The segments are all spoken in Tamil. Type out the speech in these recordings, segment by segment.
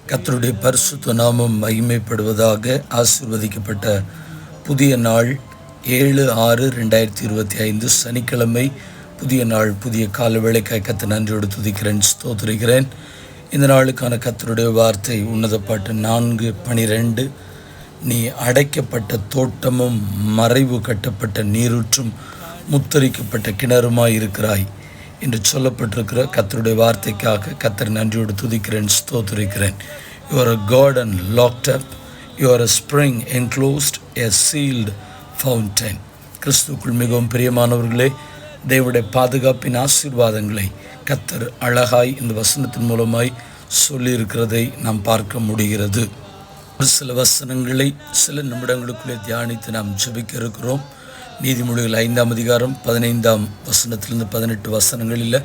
கர்த்தருடைய பரிசுத்த நாமம் மகிமைப்படுவதாக. ஆசீர்வதிக்கப்பட்ட புதிய நாள் 7/6/2025 சனிக்கிழமை. புதிய நாள், புதிய கால வேளைக்காய் கர்த்தர் நன்றியோடு துதிக்கிறேன், ஸ்தோத்திரிக்கிறேன். இந்த நாளுக்கான கர்த்தருடைய வார்த்தை உன்னத பாட்டு 4:12. நீ அடைக்கப்பட்ட தோட்டமும் மறைவு கட்டப்பட்ட நீரூற்றும் முத்தரிக்கப்பட்ட கிணறுமாய் இருக்கிறாய் என்று சொல்லப்பட்டிருக்கிற கர்த்தருடைய வார்த்தைக்காக கர்த்தர் நன்றியோடு துதிக்கிறேன், ஸ்தோத்திரிக்கிறேன். You are a garden locked up, you are a spring enclosed, a sealed fountain. கிறிஸ்துவுக்குள் மிகவும் பிரியமானவர்களே, தேவனுடைய பாதுகாப்பின் ஆசீர்வாதங்களை கர்த்தர் அழகாய் இந்த வசனத்தின் மூலமாய் சொல்லியிருக்கிறதை நாம் பார்க்க முடிகிறது. ஒரு சில வசனங்களை சில நிமிடங்களுக்குள்ளே தியானித்து நாம் ஜெபிக்க இருக்கிறோம். நீதிமொழிகள் 5:15 18 வசனங்களில்,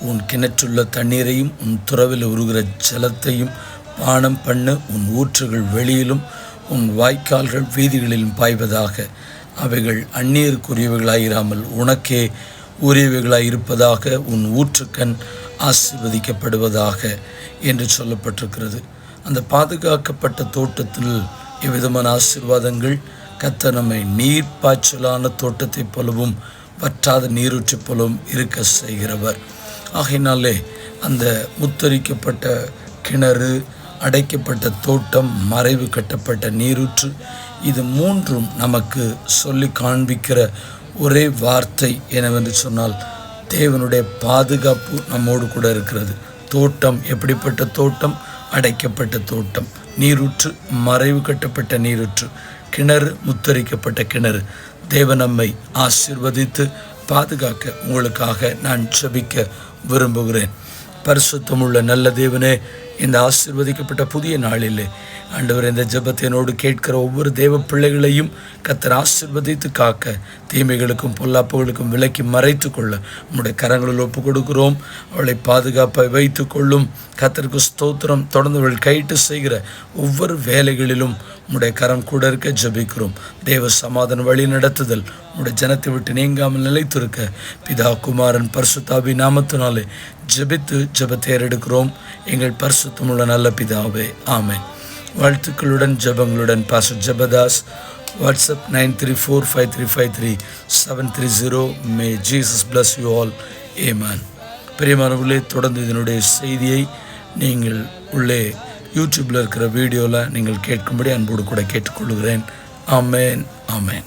உன் கிணற்றுள்ள தண்ணீரையும் உன் துறவில் உருகிற ஜலத்தையும் பானம் பண்ணு, உன் ஊற்றுகள் வெளியிலும் உன் வாய்க்கால்கள் வீதிகளிலும் பாய்வதாக. அவைகள் அந்நியருக்குரியவைகளாயிராமல் உனக்கே உரியவைகளாயிருப்பதாக. உன் ஊற்றுக்கண் ஆசீர்வதிக்கப்படுவதாக என்று சொல்லப்பட்டிருக்கிறது. அந்த பாதுகாக்கப்பட்ட தோட்டத்தில் எவ்விதமான ஆசீர்வாதங்கள்? கர்த்தர் நம்மை நீர்ப்பாய்ச்சலான தோட்டத்தைப் போலவும் வற்றாத நீரூற்றை போலவும் இருக்க செய்கிறவர். ஆகையினாலே அந்த முத்தரிக்கப்பட்ட கிணறு, அடைக்கப்பட்ட தோட்டம், மறைவு கட்டப்பட்ட நீரூற்று, இது மூன்றும் நமக்கு சொல்லி காண்பிக்கிற ஒரே வார்த்தை என்னவென்று சொன்னால், தேவனுடைய பாதுகாப்பு நம்மோடு கூட இருக்கிறது. தோட்டம் எப்படிப்பட்ட தோட்டம்? அடைக்கப்பட்ட தோட்டம். நீரூற்று மறைவு கட்டப்பட்ட நீரூற்று. கிணறு முத்தரிக்கப்பட்ட கிணறு. தேவன் நம்மை ஆசீர்வதித்து பாதுகாக்க உங்களுக்காக நான் ஜெபிக்க விரும்புகிறேன். பரிசுத்தமுள்ள நல்ல தேவனே, இந்த ஆசீர்வதிக்கப்பட்ட புதிய நாளிலே ஆண்டவர், இந்த ஜெபத்தினோடு கேட்கிற ஒவ்வொரு தேவ பிள்ளைகளையும் கர்த்தர் ஆசீர்வதித்து காக்க, தீமைகளுக்கும் பொல்லாப்புகளுக்கும் விலக்கி மறைத்து கொள்ள உம்முடைய கரங்களில் ஒப்பு கொடுக்கிறோம். அவளை பாதுகாப்பாய் வைத்து கொள்ளும். கர்த்தருக்கு ஸ்தோத்திரம். தொடர்ந்து அவள் கையிட்டு செய்கிற ஒவ்வொரு வேலைகளிலும் உம்முடைய கரம் கூட இருக்க ஜெபிக்கிறோம். தேவ சமாதான வழி நடத்துதல் உம்முடைய ஜனத்தை விட்டு நீங்காமல் நிலைத்திருக்க பிதா, குமாரன், பரிசுத்தாவி நாமத்தினாலே ஜெபித்து ஜெபத்தை ஏறெடுக்கிறோம். எங்கள் பரிசுத்தமுள்ள நல்ல பிதாவே, ஆமென். வாழ்த்துக்களுடன் ஜெபங்களுடன் pastor Jebadas. WhatsApp 9345353730. May Jesus bless you all. Amen. பிரியமானவர்களே, தொடர்ந்து இதனுடைய செய்தியை நீங்கள் உள்ளே யூடியூப்பில் இருக்கிற வீடியோவில் நீங்கள் கேட்கும்படி அன்போடு கூட கேட்டுக்கொள்கிறேன். ஆமென், ஆமென்.